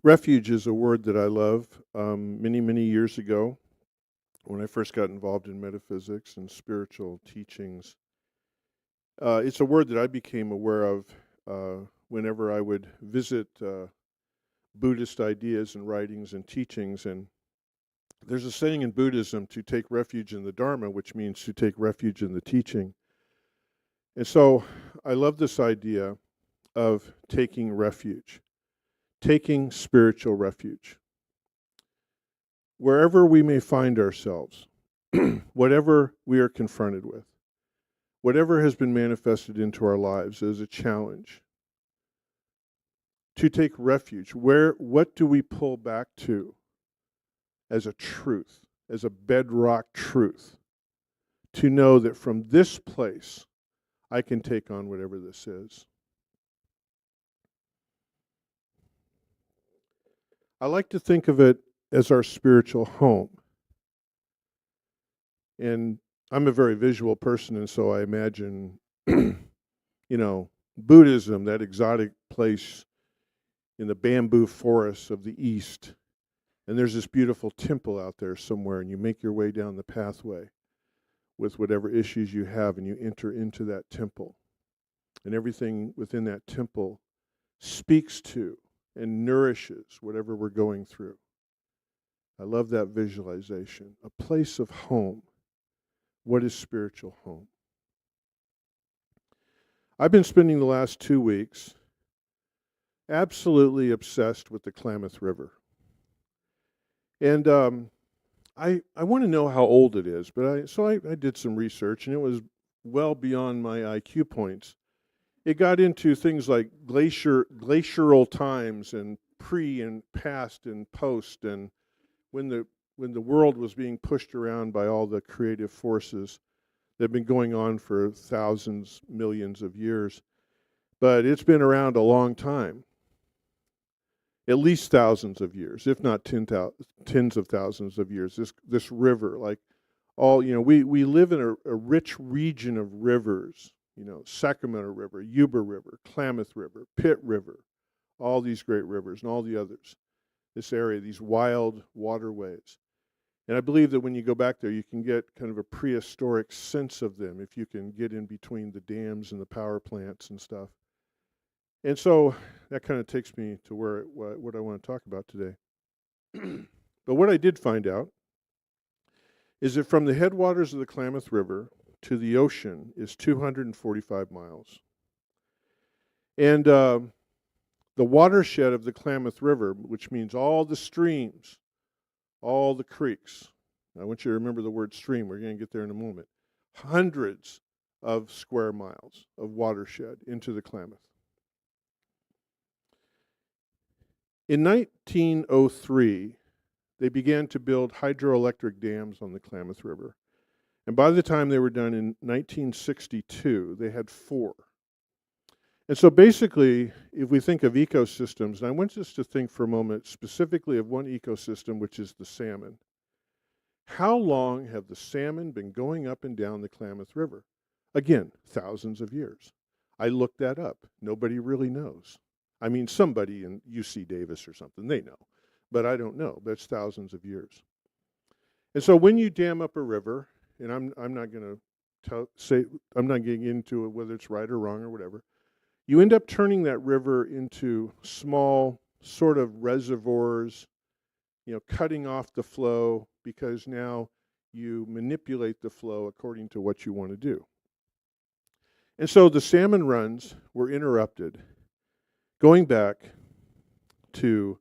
Refuge is a word that I love. Many, many years ago, when I first got involved in metaphysics and spiritual teachings, it's a word that I became aware of whenever I would visit Buddhist ideas and writings and teachings. And there's a saying in Buddhism to take refuge in the Dharma, which means to take refuge in the teaching. And so I love this idea of taking refuge, taking spiritual refuge. Wherever we may find ourselves, whatever we are confronted with, whatever has been manifested into our lives as a challenge, to take refuge. What do we pull back to as a truth, as a bedrock truth, to know that from this place I can take on whatever this is? I like to think of it as our spiritual home. And I'm a very visual person, and so I imagine, Buddhism, that exotic place in the bamboo forests of the East. And there's this beautiful temple out there somewhere, and you make your way down the pathway with whatever issues you have, and you enter into that temple. And everything within that temple speaks to and nourishes whatever we're going through. I love that visualization. A place of home. What is spiritual home? I've been spending the last 2 weeks absolutely obsessed with the Klamath River. And I want to know how old it is, but I did some research, and it was well beyond my IQ points. It got into things like glacial times and pre and past and post, and when the world was being pushed around by all the creative forces that have been going on for thousands, millions of years. But it's been around a long time, at least thousands of years, if not tens of thousands of years. This river, like we live in a rich region of rivers. Sacramento River, Yuba River, Klamath River, Pitt River, all these great rivers and all the others. This area, these wild waterways. And I believe that when you go back there, you can get kind of a prehistoric sense of them if you can get in between the dams and the power plants and stuff. And so that kind of takes me to what I want to talk about today. But what I did find out is that from the headwaters of the Klamath River to the ocean is 245 miles. And the watershed of the Klamath River, which means all the streams, all the creeks. I want you to remember the word stream. We're going to get there in a moment. Hundreds of square miles of watershed into the Klamath. In 1903, they began to build hydroelectric dams on the Klamath River. And by the time they were done in 1962, they had 4. And so basically, if we think of ecosystems, and I want us to think for a moment specifically of one ecosystem, which is the salmon. How long have the salmon been going up and down the Klamath River? Again, thousands of years. I looked that up. Nobody really knows. I mean, somebody in UC Davis or something, they know. But I don't know. But it's thousands of years. And so when you dam up a river, and I'm not going to I'm not getting into it whether it's right or wrong or whatever, you end up turning that river into small sort of reservoirs, cutting off the flow because now you manipulate the flow according to what you want to do. And so the salmon runs were interrupted going back to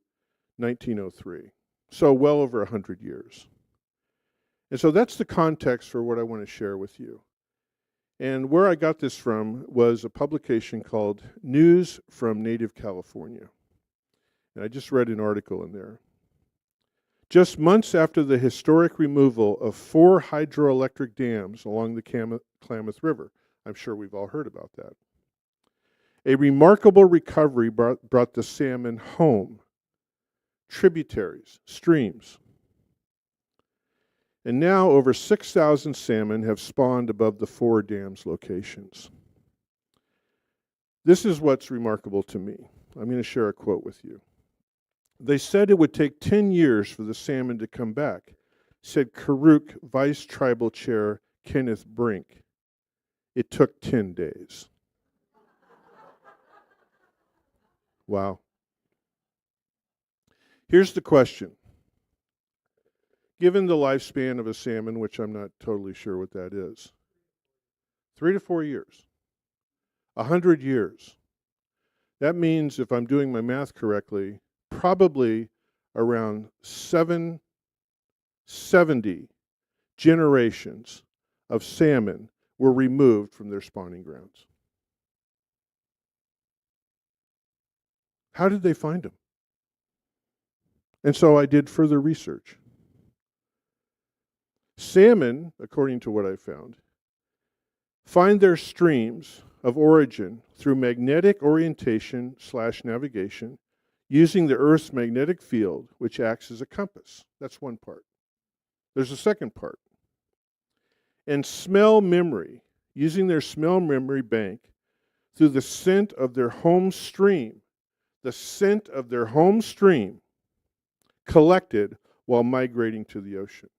1903, so well over 100 years. And so that's the context for what I want to share with you. And where I got this from was a publication called News from Native California. And I just read an article in there. Just months after the historic removal of 4 hydroelectric dams along the Klamath River, I'm sure we've all heard about that, a remarkable recovery brought the salmon home, tributaries, streams. And now over 6,000 salmon have spawned above the 4 dams locations. This is what's remarkable to me. I'm going to share a quote with you. They said it would take 10 years for the salmon to come back, said Karuk Vice Tribal Chair Kenneth Brink. It took 10 days. Wow. Here's the question. Given the lifespan of a salmon, which I'm not totally sure what that is, 3 to 4 years, 100 years. That means, if I'm doing my math correctly, probably around 770 generations of salmon were removed from their spawning grounds. How did they find them? And so I did further research. Salmon, according to what I found, find their streams of origin through magnetic orientation/navigation using the Earth's magnetic field, which acts as a compass. That's one part. There's a second part. And smell memory, using their smell memory bank through the scent of their home stream. The scent of their home stream collected while migrating to the ocean.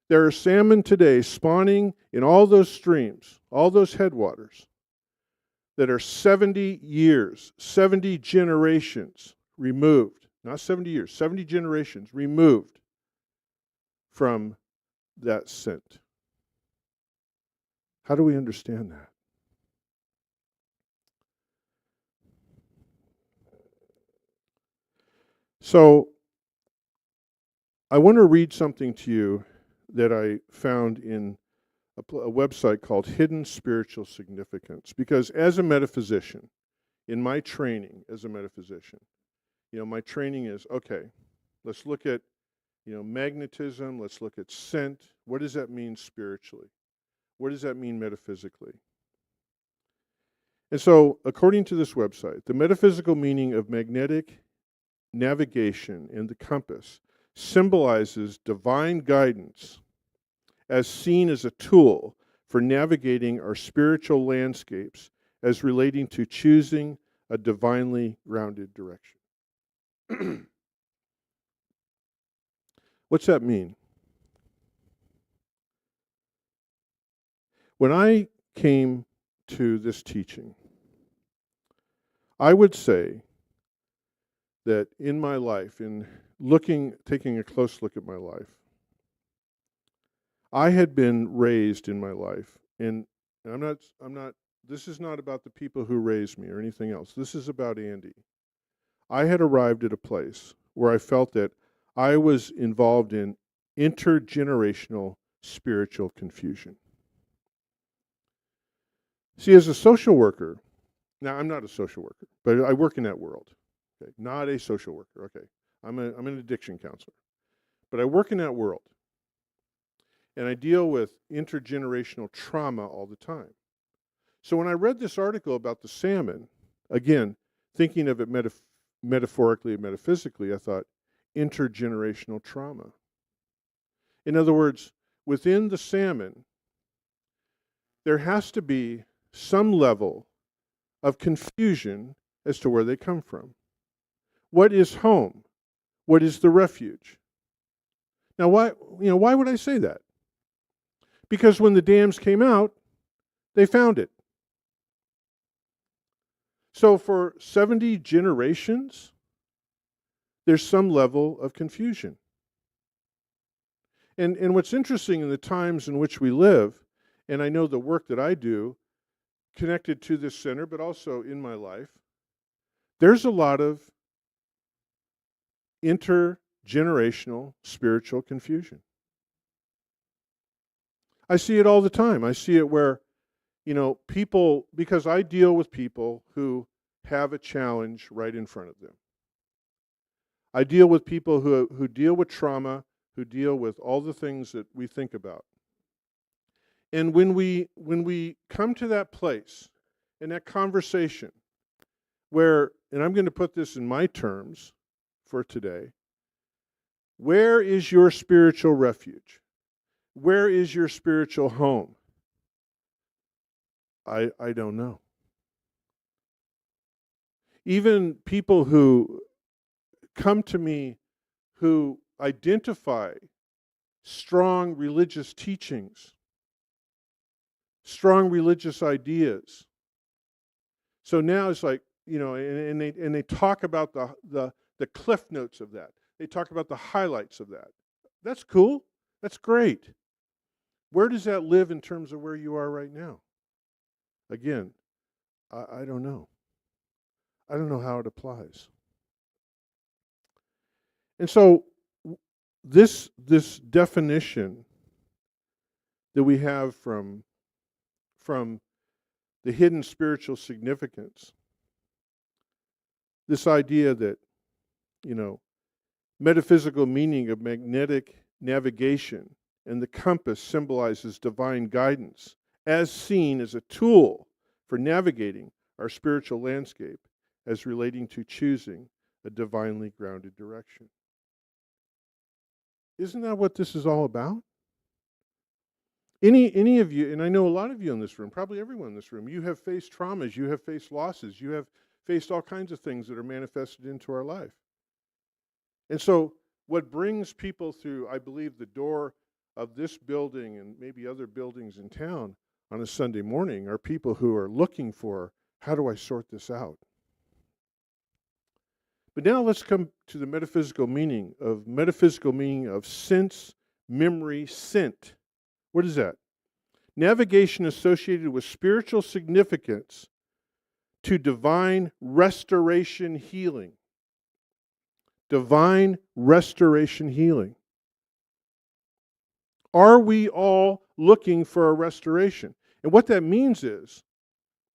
There are salmon today spawning in all those streams, all those headwaters, that are 70 years, 70 generations removed, not 70 years, 70 generations removed from that scent. How do we understand that? So, I want to read something to you that I found in a website called Hidden Spiritual Significance. Because as a metaphysician, in my training as a metaphysician, my training is, okay, let's look at, magnetism, let's look at scent. What does that mean spiritually? What does that mean metaphysically? And so, according to this website, the metaphysical meaning of magnetic navigation and the compass symbolizes divine guidance as seen as a tool for navigating our spiritual landscapes as relating to choosing a divinely grounded direction. What's that mean? When I came to this teaching, I would say that in my life, in taking a close look at my life, I had been raised in my life, and this is not about the people who raised me or anything else. This is about Andy. I had arrived at a place where I felt that I was involved in intergenerational spiritual confusion. See, as a social worker, now I'm not a social worker, but I work in that world. Okay, not a social worker. Okay, I'm an addiction counselor, but I work in that world. And I deal with intergenerational trauma all the time. So when I read this article about the salmon, again, thinking of it metaphorically and metaphysically, I thought, intergenerational trauma. In other words, within the salmon, there has to be some level of confusion as to where they come from. What is home? What is the refuge? Now, why would I say that? Because when the dams came out, they found it. So for 70 generations, there's some level of confusion. And what's interesting in the times in which we live, and I know the work that I do connected to this center, but also in my life, there's a lot of intergenerational spiritual confusion. I see it all the time. I see it where, people, because I deal with people who have a challenge right in front of them. I deal with people who deal with trauma, who deal with all the things that we think about. And when we come to that place, in that conversation, where, and I'm going to put this in my terms for today, where is your spiritual refuge? Where is your spiritual home? I don't know. Even people who come to me who identify strong religious teachings, strong religious ideas. So now it's like, and they talk about the cliff notes of that. They talk about the highlights of that. That's cool. That's great. Where does that live in terms of where you are right now? Again, I don't know. I don't know how it applies. And so this definition that we have from the hidden spiritual significance, this idea that, metaphysical meaning of magnetic navigation and the compass symbolizes divine guidance, as seen as a tool for navigating our spiritual landscape as relating to choosing a divinely grounded direction. Isn't that what this is all about? Any of you, and I know a lot of you in this room, probably everyone in this room, you have faced traumas, you have faced losses, you have faced all kinds of things that are manifested into our life. And so what brings people through, I believe, the door of this building and maybe other buildings in town on a Sunday morning are people who are looking for, how do I sort this out? But now let's come to the metaphysical meaning of sense, memory, scent. What is that? Navigation associated with spiritual significance to divine restoration healing. Divine restoration healing. Are we all looking for a restoration? And what that means is,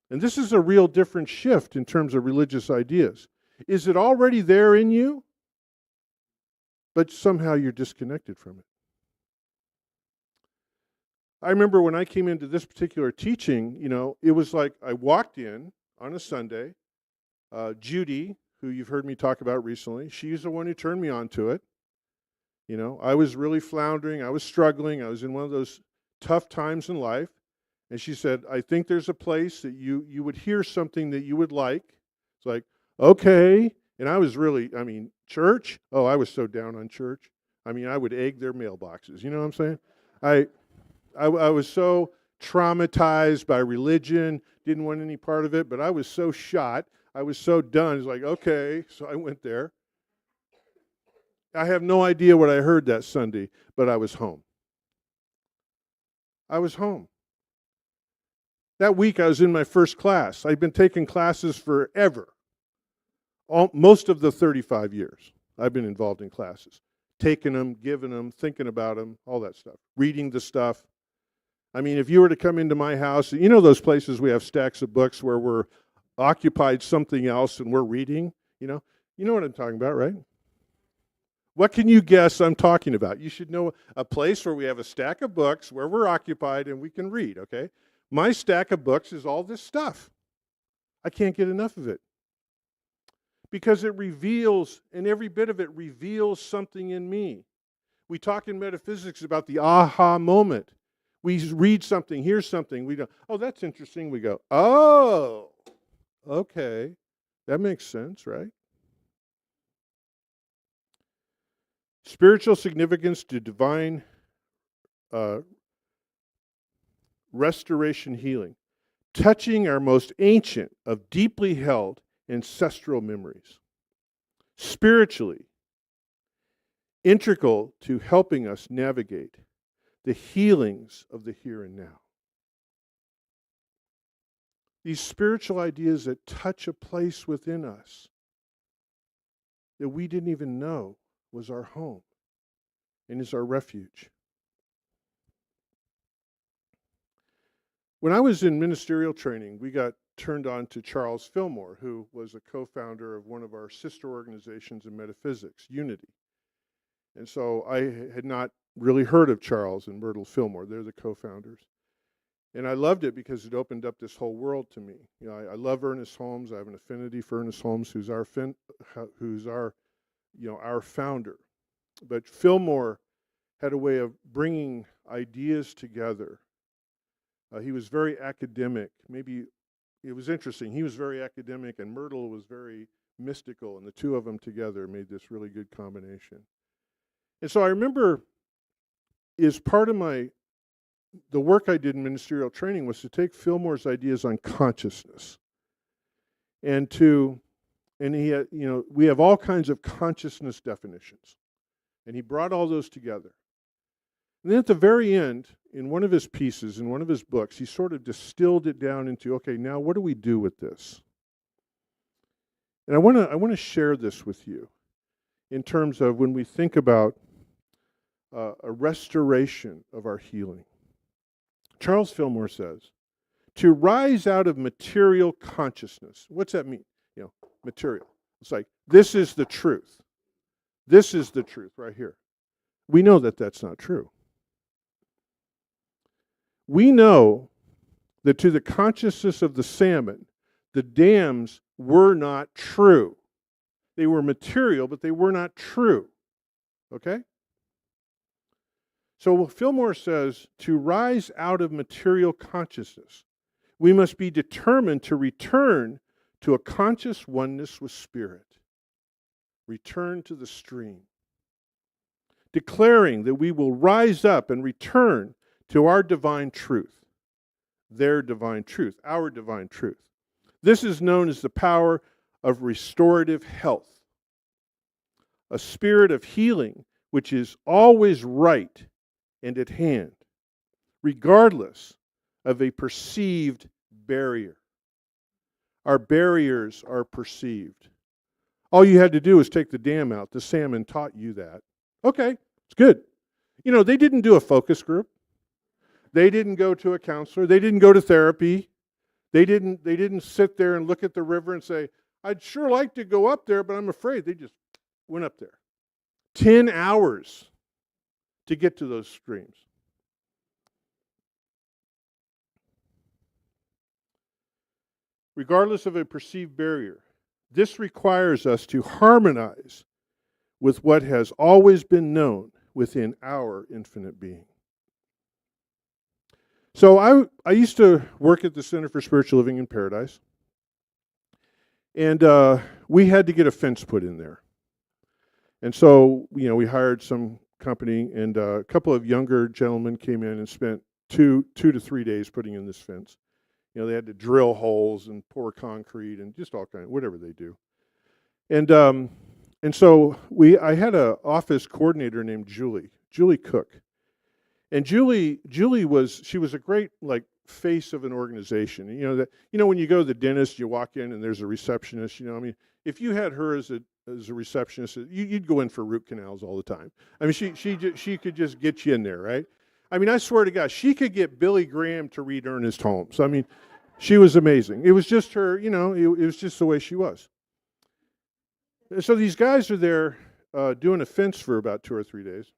and this is a real different shift in terms of religious ideas, is it already there in you, but somehow you're disconnected from it? I remember when I came into this particular teaching, it was like I walked in on a Sunday. Judy, who you've heard me talk about recently, she's the one who turned me on to it. I was really floundering. I was struggling. I was in one of those tough times in life. And she said, I think there's a place that you would hear something that you would like. It's like, okay. And I was really, church? Oh, I was so down on church. I would egg their mailboxes. You know what I'm saying? I was so traumatized by religion, didn't want any part of it, but I was so shot. I was so done. It's like, okay. So I went there. I have no idea what I heard that Sunday, but I was home. I was home. That week I was in my first class. I'd been taking classes forever. Most of the 35 years I've been involved in classes. Taking them, giving them, thinking about them, all that stuff. Reading the stuff. If you were to come into my house, those places we have stacks of books where we're occupied something else and we're reading, you know what I'm talking about, right? What can you guess I'm talking about? You should know a place where we have a stack of books where we're occupied and we can read, okay? My stack of books is all this stuff. I can't get enough of it. Because it reveals, and every bit of it reveals something in me. We talk in metaphysics about the aha moment. We read something, hear something, we go, oh, that's interesting. We go, oh, okay, that makes sense, right? Spiritual significance to divine restoration healing, touching our most ancient of deeply held ancestral memories. Spiritually, integral to helping us navigate the healings of the here and now. These spiritual ideas that touch a place within us that we didn't even know was our home and is our refuge. When I was in ministerial training, we got turned on to Charles Fillmore, who was a co-founder of one of our sister organizations in metaphysics, Unity. And so I had not really heard of Charles and Myrtle Fillmore. They're the co-founders. And I loved it because it opened up this whole world to me. I love Ernest Holmes. I have an affinity for Ernest Holmes, who's our founder. But Fillmore had a way of bringing ideas together. He was very academic. Maybe it was interesting. He was very academic, and Myrtle was very mystical, and the two of them together made this really good combination. And so I remember, as part of the work I did in ministerial training was to take Fillmore's ideas on consciousness, and he had, we have all kinds of consciousness definitions, and he brought all those together. And then at the very end, in one of his pieces, in one of his books, he sort of distilled it down into, okay, now what do we do with this? And I want to share this with you in terms of when we think about a restoration of our healing. Charles Fillmore says, to rise out of material consciousness. What's that mean? Material. It's like, this is the truth. This is the truth right here. We know that that's not true. We know that to the consciousness of the salmon, the dams were not true. They were material, but they were not true. Okay? So Fillmore says, to rise out of material consciousness, we must be determined to return to a conscious oneness with Spirit. Return to the stream. Declaring that we will rise up and return to our divine truth. Their divine truth, our divine truth. This is known as the power of restorative health. A spirit of healing which is always right and at hand, regardless of a perceived barrier. Our barriers are perceived. All you had to do was take the dam out. The salmon taught you that. Okay, it's good. They didn't do a focus group. They didn't go to a counselor. They didn't go to therapy. They didn't sit there and look at the river and say, I'd sure like to go up there, but I'm afraid. They just went up there. 10 hours to get to those streams. Regardless of a perceived barrier, this requires us to harmonize with what has always been known within our infinite being. So I used to work at the Center for Spiritual Living in Paradise, and we had to get a fence put in there. And so, we hired some company, and a couple of younger gentlemen came in and spent 2 to 3 days putting in this fence. They had to drill holes and pour concrete and just all kinds, whatever they do. And so I had an office coordinator named Julie Cook. And Julie was a great face of an organization. When you go to the dentist, you walk in and there's a receptionist. If you had her as a receptionist, you'd go in for root canals all the time. She could just get you in there, right? I swear to God, she could get Billy Graham to read Ernest Holmes. She was amazing. It was just her, it was just the way she was. And so these guys are there doing a fence for about 2 or 3 days.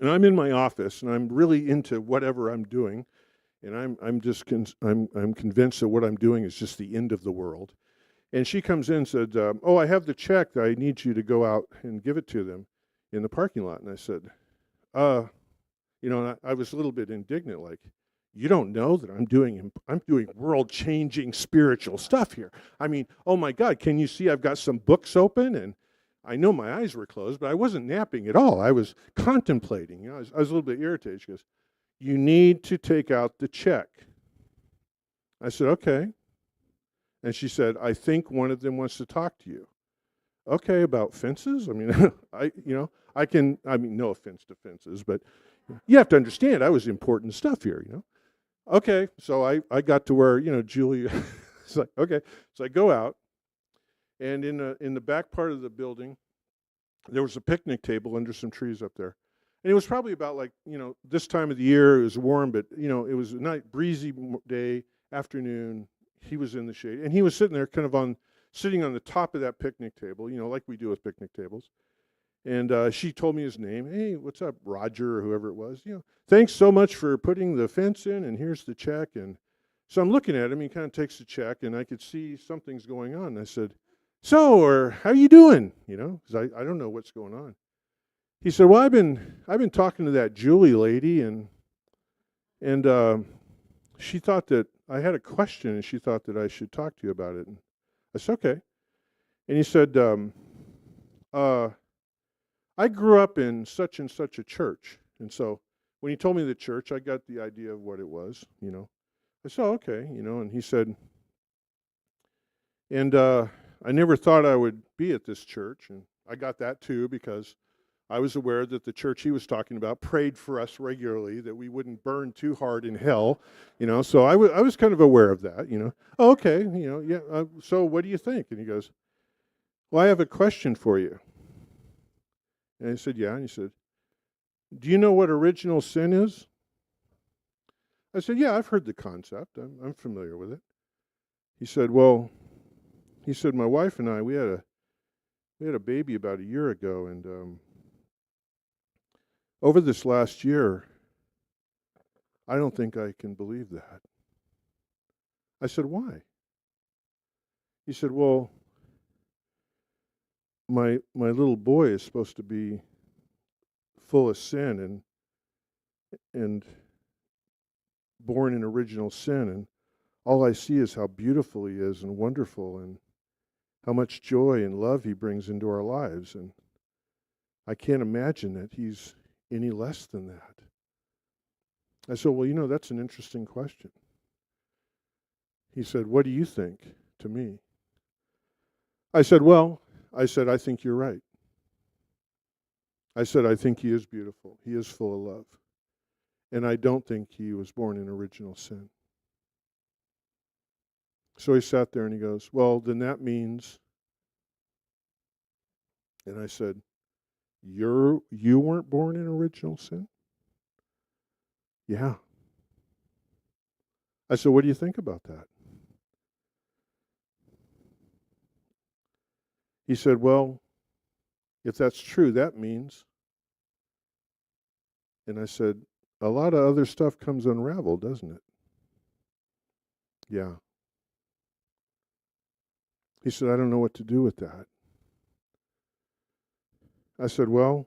And I'm in my office, and I'm really into whatever I'm doing, and I'm convinced that what I'm doing is just the end of the world. And she comes in and said, I have the check that I need you to go out and give it to them in the parking lot. And I said, and I was a little bit indignant, like, you don't know that I'm doing world-changing spiritual stuff here. Oh my God, can you see I've got some books open? And I know my eyes were closed, but I wasn't napping at all. I was contemplating. I was a little bit irritated. She goes, you need to take out the check. I said, okay. And she said, I think one of them wants to talk to you. Okay, about fences? no offense to fences, but you have to understand, I was important stuff here, Okay, so I got to where, Julie, it's like, okay. So I go out, and in the back part of the building, there was a picnic table under some trees up there. And it was probably about this time of the year. It was warm, but, it was a nice breezy day, afternoon. He was in the shade, and he was sitting there sitting on the top of that picnic table, like we do with picnic tables. And she told me his name. Hey, what's up, Roger, or whoever it was? Thanks so much for putting the fence in, and here's the check. And so I'm looking at him. He kind of takes the check, and I could see something's going on. And I said, how you doing? Because I don't know what's going on. He said, well, I've been talking to that Julie lady, and she thought that I had a question, and she thought that I should talk to you about it. And I said, okay. And he said, uh, I grew up in such and such a church. And so when he told me the church, I got the idea of what it was, you know. I said, oh, okay, you know, and he said, and I never thought I would be at this church. And I got that too because I was aware that the church he was talking about prayed for us regularly, that we wouldn't burn too hard in hell, you know. So I was kind of aware of that, you know. Oh, okay, you know, yeah. So what do you think? And he goes, well, I have a question for you. And I said, yeah. And he said, do you know what original sin is? I said, yeah, I've heard the concept. I'm familiar with it. He said, well, he said, my wife and I, we had a baby about a year ago, and over this last year, I don't think I can believe that. I said, why? He said, well, my little boy is supposed to be full of sin and born in original sin, and all I see is how beautiful he is and wonderful and how much joy and love he brings into our lives, and I can't imagine that he's any less than that. I said, well, you know, that's an interesting question. He said, what do you think to me? I said, well, I think you're right. I said, I think he is beautiful. He is full of love. And I don't think he was born in original sin. So he sat there and he goes, well, then that means, and I said, you weren't born in original sin? Yeah. I said, what do you think about that? He said, well, if that's true, that means, and I said, a lot of other stuff comes unraveled, doesn't it? Yeah. He said, I don't know what to do with that. I said, well,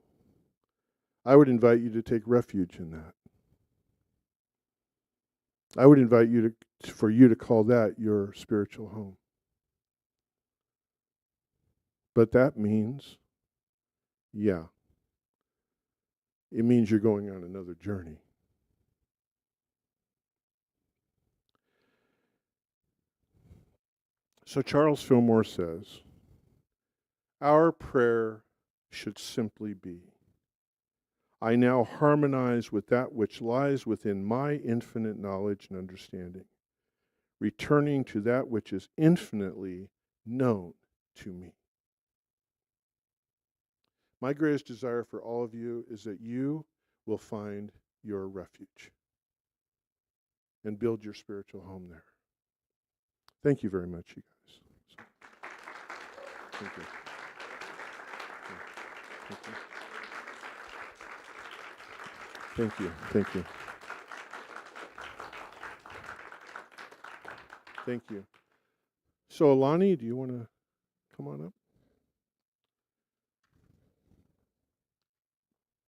I would invite you to take refuge in that. I would invite you for you to call that your spiritual home. But that means, yeah, it means you're going on another journey. So Charles Fillmore says, our prayer should simply be, I now harmonize with that which lies within my infinite knowledge and understanding, returning to that which is infinitely known to me. My greatest desire for all of you is that you will find your refuge and build your spiritual home there. Thank you very much, you guys. Thank you. Thank you. Thank you. Thank you. So, Alani, do you want to come on up?